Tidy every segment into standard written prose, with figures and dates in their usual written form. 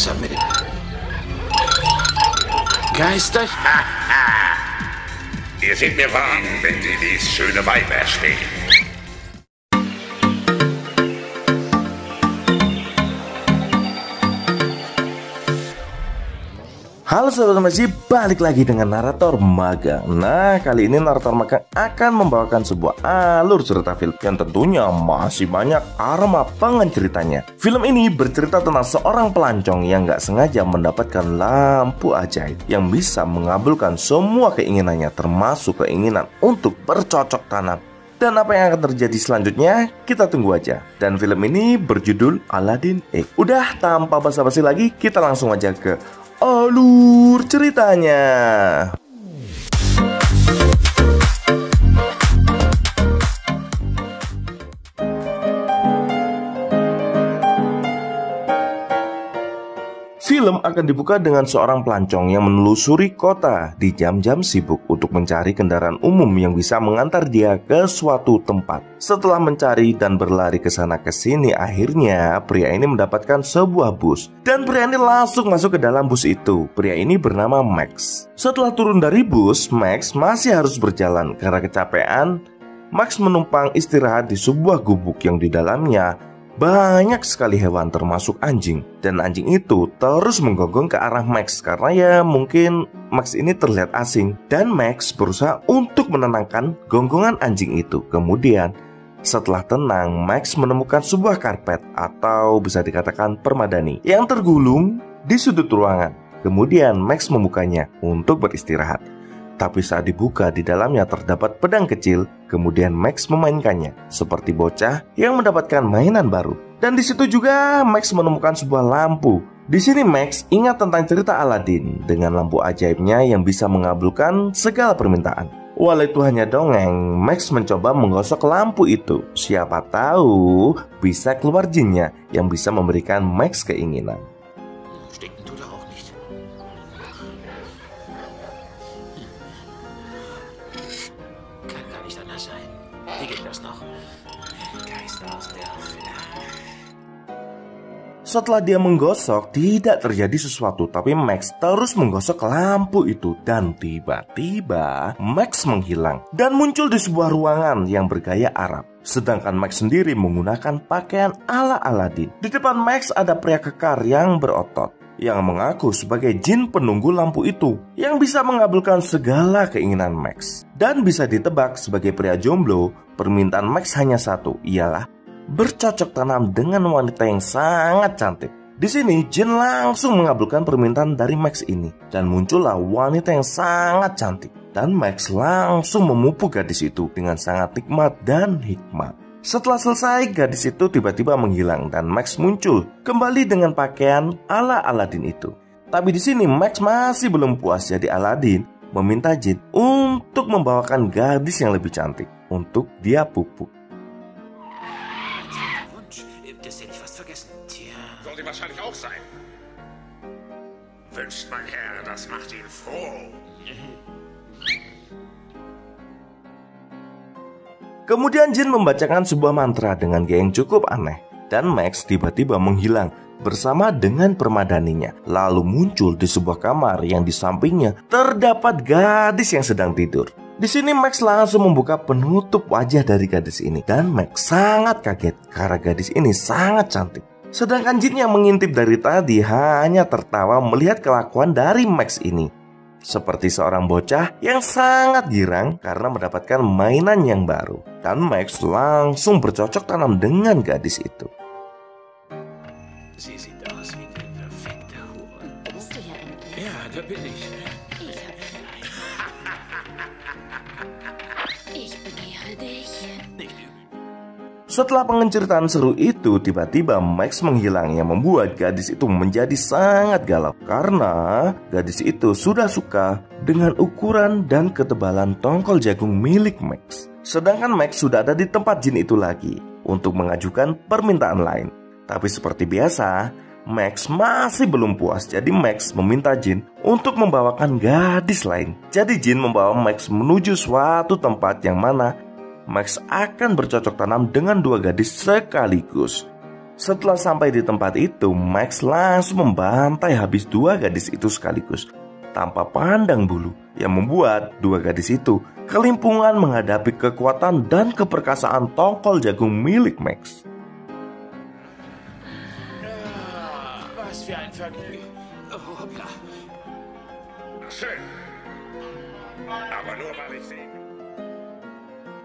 langsam mit dem Geister. Ihr seht mir warm, wenn Sie dies schöne Weib erstehen. Halo Sobat Masih, balik lagi dengan narator magang. Nah, kali ini narator magang akan membawakan sebuah alur cerita film yang tentunya masih banyak aroma pengen ceritanya. Film ini bercerita tentang seorang pelancong yang gak sengaja mendapatkan lampu ajaib yang bisa mengabulkan semua keinginannya, termasuk keinginan untuk bercocok tanam. Dan apa yang akan terjadi selanjutnya, kita tunggu aja. Dan film ini berjudul Aladdin Egg. Udah, tanpa basa-basi lagi, kita langsung aja ke alur ceritanya. Film akan dibuka dengan seorang pelancong yang menelusuri kota di jam-jam sibuk untuk mencari kendaraan umum yang bisa mengantar dia ke suatu tempat. Setelah mencari dan berlari ke sana ke sini, akhirnya pria ini mendapatkan sebuah bus. Dan pria ini langsung masuk ke dalam bus itu. Pria ini bernama Max. Setelah turun dari bus, Max masih harus berjalan karena kecapean. Max menumpang istirahat di sebuah gubuk yang di dalamnya banyak sekali hewan termasuk anjing. Dan anjing itu terus menggonggong ke arah Max karena ya mungkin Max ini terlihat asing. Dan Max berusaha untuk menenangkan gonggongan anjing itu. Kemudian setelah tenang, Max menemukan sebuah karpet atau bisa dikatakan permadani yang tergulung di sudut ruangan. Kemudian Max membukanya untuk beristirahat. Tapi saat dibuka, di dalamnya terdapat pedang kecil. Kemudian Max memainkannya seperti bocah yang mendapatkan mainan baru. Dan di situ juga Max menemukan sebuah lampu. Di sini Max ingat tentang cerita Aladdin dengan lampu ajaibnya yang bisa mengabulkan segala permintaan. Walau itu hanya dongeng, Max mencoba menggosok lampu itu. Siapa tahu bisa keluar jinnya yang bisa memberikan Max keinginan. Setelah dia menggosok, tidak terjadi sesuatu, tapi Max terus menggosok lampu itu. Dan tiba-tiba Max menghilang dan muncul di sebuah ruangan yang bergaya Arab. Sedangkan Max sendiri menggunakan pakaian ala Aladdin. Di depan Max ada pria kekar yang berotot yang mengaku sebagai jin penunggu lampu itu, yang bisa mengabulkan segala keinginan Max. Dan bisa ditebak sebagai pria jomblo, permintaan Max hanya satu, ialah bercocok tanam dengan wanita yang sangat cantik. Di sini jin langsung mengabulkan permintaan dari Max ini, dan muncullah wanita yang sangat cantik. Dan Max langsung memupuk gadis itu dengan sangat nikmat dan hikmat. Setelah selesai, gadis itu tiba-tiba menghilang dan Max muncul kembali dengan pakaian ala Aladdin itu. Tapi di sini Max masih belum puas, jadi Aladdin meminta jin untuk membawakan gadis yang lebih cantik untuk dia pupuk. Sollte wahrscheinlich auch sein. Wünscht mein Herr, das macht ihn froh. Kemudian jin membacakan sebuah mantra dengan gaya yang cukup aneh. Dan Max tiba-tiba menghilang bersama dengan permadaninya. Lalu muncul di sebuah kamar yang di sampingnya terdapat gadis yang sedang tidur. Di sini Max langsung membuka penutup wajah dari gadis ini. Dan Max sangat kaget karena gadis ini sangat cantik. Sedangkan jin yang mengintip dari tadi hanya tertawa melihat kelakuan dari Max ini. Seperti seorang bocah yang sangat girang karena mendapatkan mainan yang baru. Dan Max langsung bercocok tanam dengan gadis itu. Sie sieht aus wie die perfekte Hure. Bist du ja endlich? Ja, da bin ich. Ich begehre dich. Nicht übel. Setelah penceritaan seru itu, tiba-tiba Max menghilang yang membuat gadis itu menjadi sangat galau. Karena gadis itu sudah suka dengan ukuran dan ketebalan tongkol jagung milik Max. Sedangkan Max sudah ada di tempat jin itu lagi untuk mengajukan permintaan lain. Tapi seperti biasa, Max masih belum puas. Jadi Max meminta jin untuk membawakan gadis lain. Jadi jin membawa Max menuju suatu tempat yang mana Max akan bercocok tanam dengan dua gadis sekaligus. Setelah sampai di tempat itu, Max langsung membantai habis dua gadis itu sekaligus tanpa pandang bulu, yang membuat dua gadis itu kelimpungan menghadapi kekuatan dan keperkasaan tongkol jagung milik Max. Was für ein Vergnügen. Oh, hoppla. Schön. Aber nur weil ich sehe.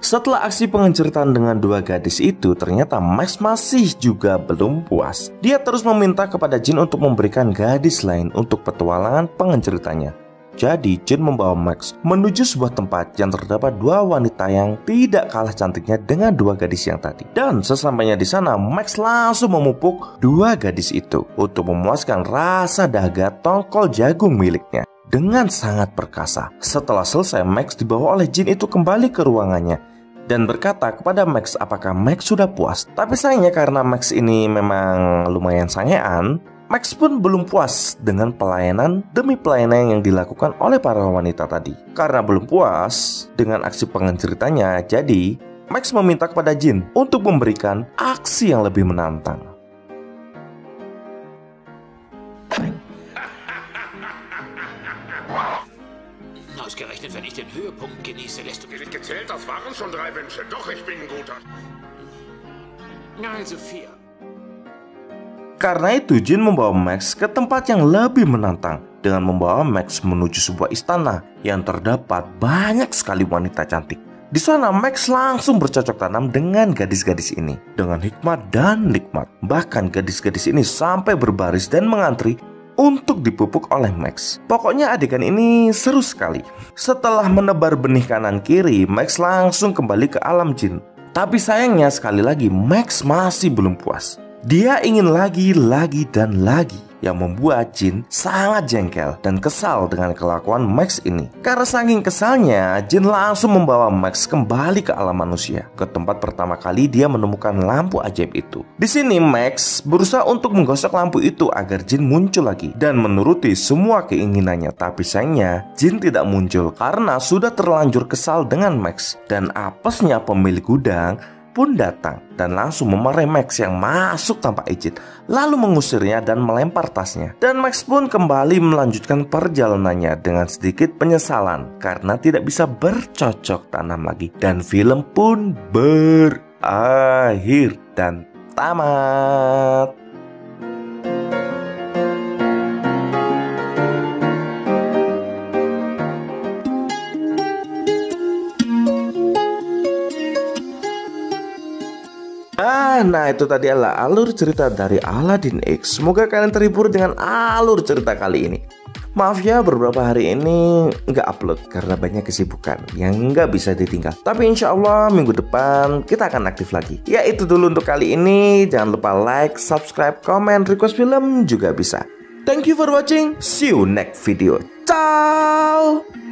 Setelah aksi pengenceritaan dengan dua gadis itu, ternyata Max masih juga belum puas. Dia terus meminta kepada Jin untuk memberikan gadis lain untuk petualangan pengenceritanya. Jadi Jin membawa Max menuju sebuah tempat yang terdapat dua wanita yang tidak kalah cantiknya dengan dua gadis yang tadi. Dan sesampainya di sana, Max langsung memupuk dua gadis itu untuk memuaskan rasa dahaga tongkol jagung miliknya dengan sangat perkasa. Setelah selesai, Max dibawa oleh Jin itu kembali ke ruangannya dan berkata kepada Max apakah Max sudah puas. Tapi sayangnya karena Max ini memang lumayan sangean, Max pun belum puas dengan pelayanan demi pelayanan yang dilakukan oleh para wanita tadi. Karena belum puas dengan aksi pengenceritanya, jadi Max meminta kepada Jin untuk memberikan aksi yang lebih menantang. Ausgerechnet, wenn ich den Höhepunkt genieße, lässt du mich... Nicht gezählt, das waren schon 3 Wünsche. Doch, ich bin ein guter. Also 4. Karena itu Jin membawa Max ke tempat yang lebih menantang dengan membawa Max menuju sebuah istana yang terdapat banyak sekali wanita cantik. Di sana Max langsung bercocok tanam dengan gadis-gadis ini dengan hikmat dan nikmat. Bahkan gadis-gadis ini sampai berbaris dan mengantri untuk dipupuk oleh Max. Pokoknya adegan ini seru sekali. Setelah menebar benih kanan kiri, Max langsung kembali ke alam jin. Tapi sayangnya sekali lagi Max masih belum puas. Dia ingin lagi dan lagi, yang membuat Jin sangat jengkel dan kesal dengan kelakuan Max ini. Karena saking kesalnya, Jin langsung membawa Max kembali ke alam manusia, ke tempat pertama kali dia menemukan lampu ajaib itu. Di sini Max berusaha untuk menggosok lampu itu agar Jin muncul lagi dan menuruti semua keinginannya. Tapi sayangnya Jin tidak muncul karena sudah terlanjur kesal dengan Max. Dan apesnya pemilik gudang pun datang dan langsung memarahi Max yang masuk tanpa izin, lalu mengusirnya dan melempar tasnya. Dan Max pun kembali melanjutkan perjalanannya dengan sedikit penyesalan karena tidak bisa bercocok tanam lagi. Dan film pun berakhir dan tamat. Nah itu tadi adalah alur cerita dari Aladdin X. Semoga kalian terhibur dengan alur cerita kali ini. Maaf ya beberapa hari ini nggak upload karena banyak kesibukan yang nggak bisa ditinggal. Tapi insya Allah minggu depan kita akan aktif lagi. Ya itu dulu untuk kali ini. Jangan lupa like, subscribe, komen, request film juga bisa. Thank you for watching. See you next video. Ciao.